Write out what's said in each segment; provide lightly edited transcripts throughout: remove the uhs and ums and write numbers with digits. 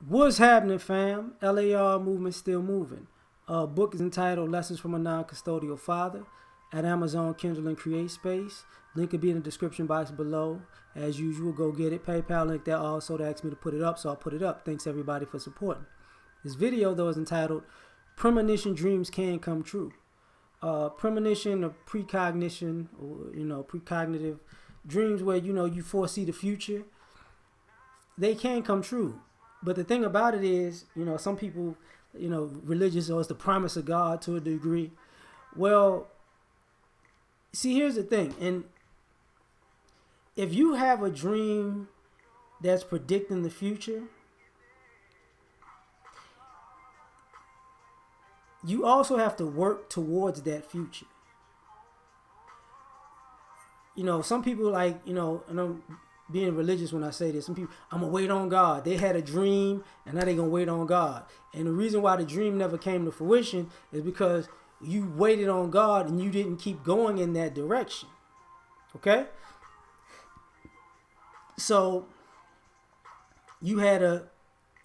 What's happening, fam? L.A.R. movement still moving. Book is entitled Lessons from a Non-Custodial Father at Amazon, Kindle, and Create Space. Link will be in the description box below. As usual, go get it. PayPal link there also to ask me to put it up, so I'll put it up. Thanks everybody for supporting. This video, though, is entitled Premonition Dreams Can Come True. Premonition or precognition, or precognitive dreams where you foresee the future. They can come true. But the thing about it is, some people, religious, or it's the promise of God to a degree. Well, see, here's the thing. And if you have a dream that's predicting the future, you also have to work towards that future. Some people and I'm being religious when I say this. Some people, I'm going to wait on God. They had a dream and now they're going to wait on God. And the reason why the dream never came to fruition is because you waited on God and you didn't keep going in that direction. Okay? So you had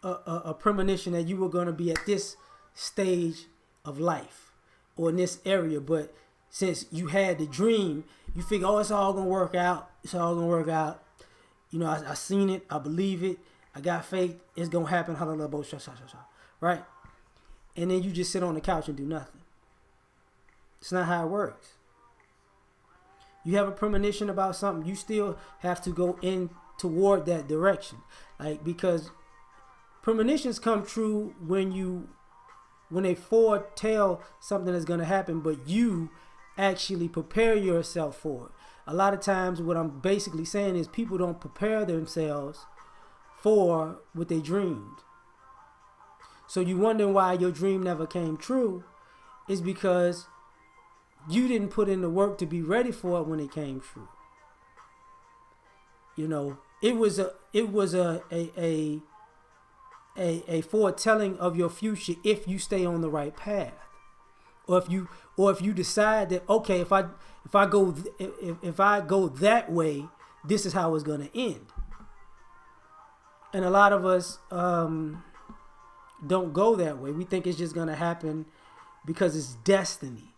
a premonition that you were going to be at this stage of life or in this area. But since you had the dream, you figure, oh, it's all going to work out. It's all going to work out. I seen it. I believe it. I got faith. It's going to happen. Right? And then you just sit on the couch and do nothing. It's not how it works. You have a premonition about something, you still have to go in toward that direction. Because premonitions come true when they foretell something that's going to happen, but you actually prepare yourself for it. A lot of times what I'm basically saying is people don't prepare themselves for what they dreamed. So you wondering why your dream never came true is because you didn't put in the work to be ready for it when it came true. It was a foretelling of your future if you stay on the right path. Or if you decide that, okay, if I go that way, this is how it's going to end. And a lot of us don't go that way. We think it's just going to happen because it's destiny.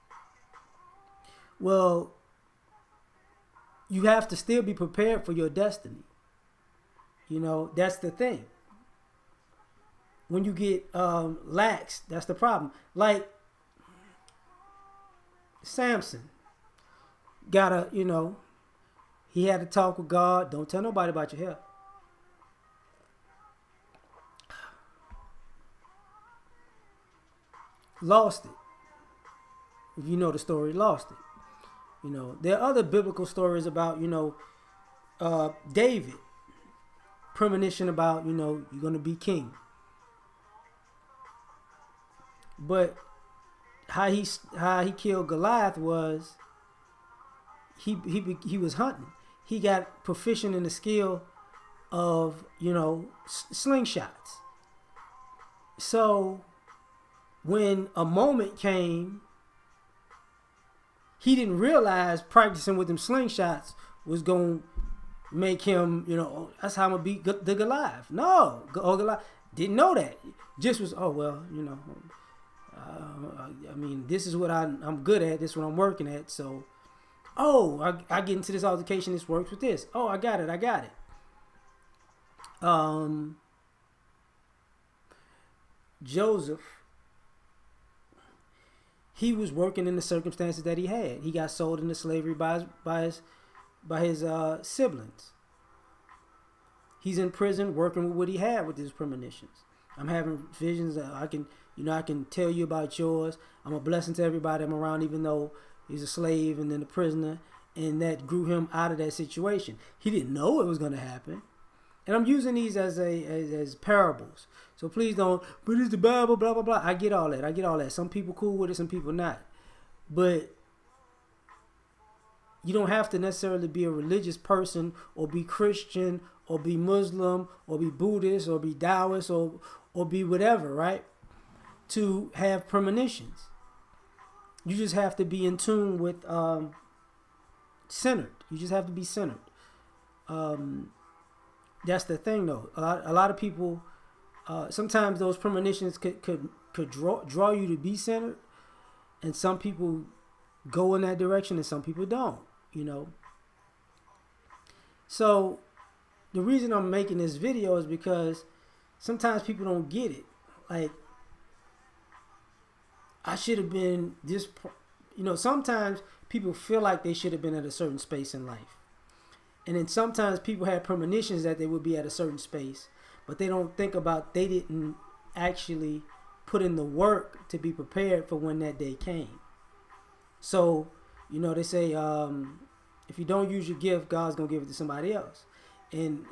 Well, you have to still be prepared for your destiny. That's the thing. When you get lax, that's the problem. Like Samson he had to talk with God. Don't tell nobody about your hair. Lost it. If you know the story, lost it. There are other biblical stories about, David. Premonition about, you're going to be king. But how he killed Goliath was he was hunting. He got proficient in the skill of, slingshots. So when a moment came, he didn't realize practicing with them slingshots was going to make him, that's how I'm going to beat the Goliath. No, Goliath didn't know that. Just was, this is what I'm good at. This is what I'm working at. So, I get into this altercation. This works with this. Oh, I got it. Joseph, he was working in the circumstances that he had. He got sold into slavery by his siblings. He's in prison working with what he had with his premonitions. I'm having visions that I can tell you about yours. I'm a blessing to everybody I'm around, even though he's a slave and then a prisoner, and that grew him out of that situation. He didn't know it was going to happen. And I'm using these as parables. So please don't, but it's the Bible, blah, blah, blah. I get all that. Some people cool with it, some people not. But you don't have to necessarily be a religious person or be Christian or be Muslim or be Buddhist or be Taoist or be whatever, right? To have premonitions. You just have to be in tune with centered. You just have to be centered. That's the thing, though. A lot of people Sometimes those premonitions could draw you to be centered, and some people go in that direction and some people don't, you know. So the reason I'm making this video is because sometimes people don't get it. Like, I should have been this, you know, sometimes people feel like they should have been at a certain space in life. And then sometimes people have premonitions that they would be at a certain space, but they don't think about they didn't actually put in the work to be prepared for when that day came. So, you know, they say, if you don't use your gift, God's going to give it to somebody else. And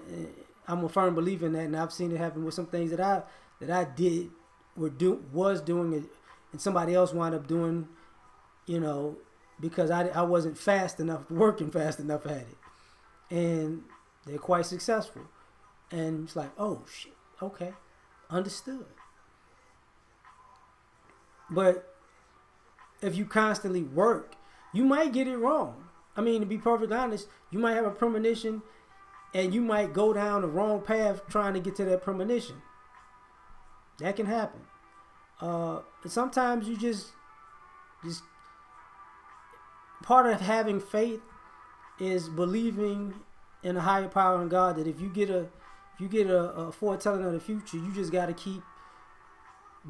I'm a firm believer in that, and I've seen it happen with some things that I did, was doing it, and somebody else wound up doing, you know, because I wasn't fast enough, working fast enough at it. And they're quite successful. And it's like, oh, shit, okay, understood. But if you constantly work, you might get it wrong. I mean, to be perfectly honest, you might have a premonition and you might go down the wrong path trying to get to that premonition. That can happen. And sometimes you just part of having faith is believing in a higher power in God, that if you get a foretelling of the future, you just got to keep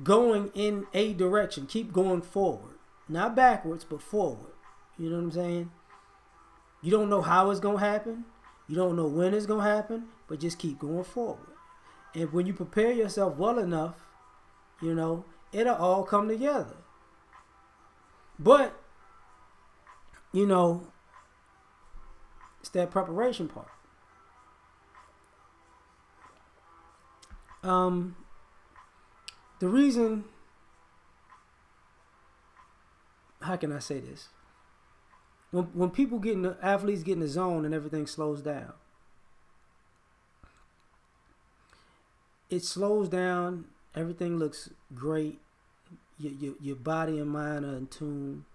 going in a direction, keep going forward, not backwards, but forward. You know what I'm saying? You don't know how it's gonna happen, you don't know when it's gonna happen, but just keep going forward. And when you prepare yourself well enough, you know, it'll all come together. But, you know, it's that preparation part. The reason, how can I say this? When people athletes get in the zone and everything slows down, it slows down. Everything looks great. Your body and mind are in tune.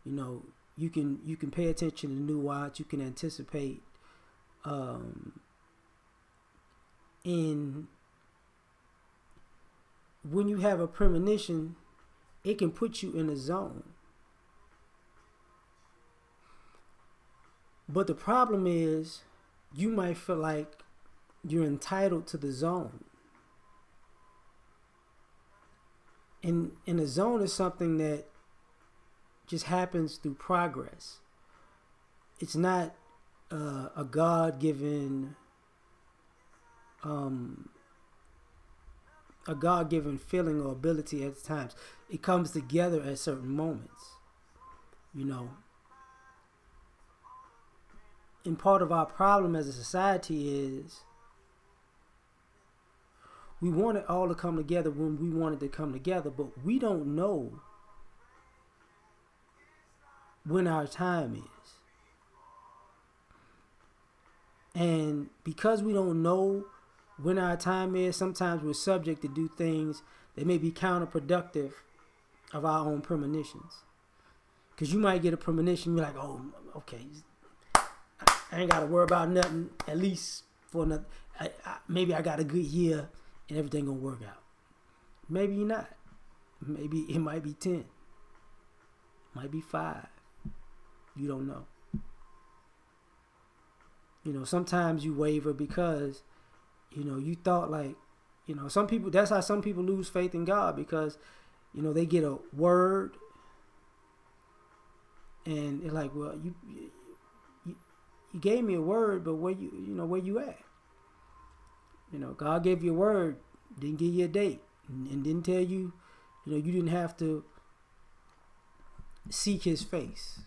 You know, you can pay attention to nuance. You can anticipate. And when you have a premonition, it can put you in a zone. But the problem is, you might feel like you're entitled to the zone. And a zone is something that just happens through progress. It's not a God-given feeling or ability at times. It comes together at certain moments, you know. And part of our problem as a society is we want it all to come together when we want it to come together, but we don't know when our time is. And because we don't know when our time is, sometimes we're subject to do things that may be counterproductive of our own premonitions. Because you might get a premonition, you're like, oh, okay, I ain't got to worry about nothing, at least for another, maybe I got a good year and everything gonna work out. Maybe not. Maybe it might be 10. Might be 5. You don't know. You know, sometimes you waver because, you know, you thought like, you know, some people, that's how some people lose faith in God, because, you know, they get a word and they're like, well, you gave me a word, but where you at? You know, God gave you a word, didn't give you a date, and didn't tell you, you know, you didn't have to seek His face.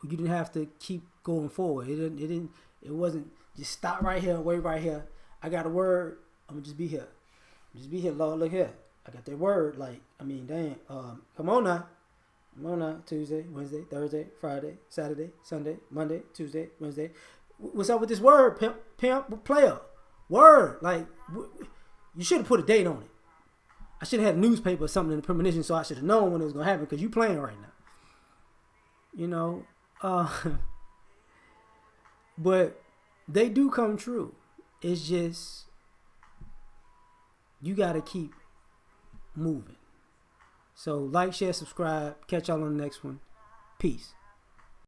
You didn't have to keep going forward. It wasn't just stop right here, wait right here. I got a word. I'm gonna just be here. Just be here, Lord. Look here. I got that word. Like, I mean, dang. Come on now. Tuesday, Wednesday, Thursday, Friday, Saturday, Sunday, Monday, Tuesday, Wednesday. What's up with this word, pimp, player? Word. Like, you should have put a date on it. I should have had a newspaper or something in the premonition, so I should have known when it was going to happen, because you playing right now. You know? But they do come true. It's just you got to keep moving. So like, share, subscribe. Catch y'all on the next one. Peace.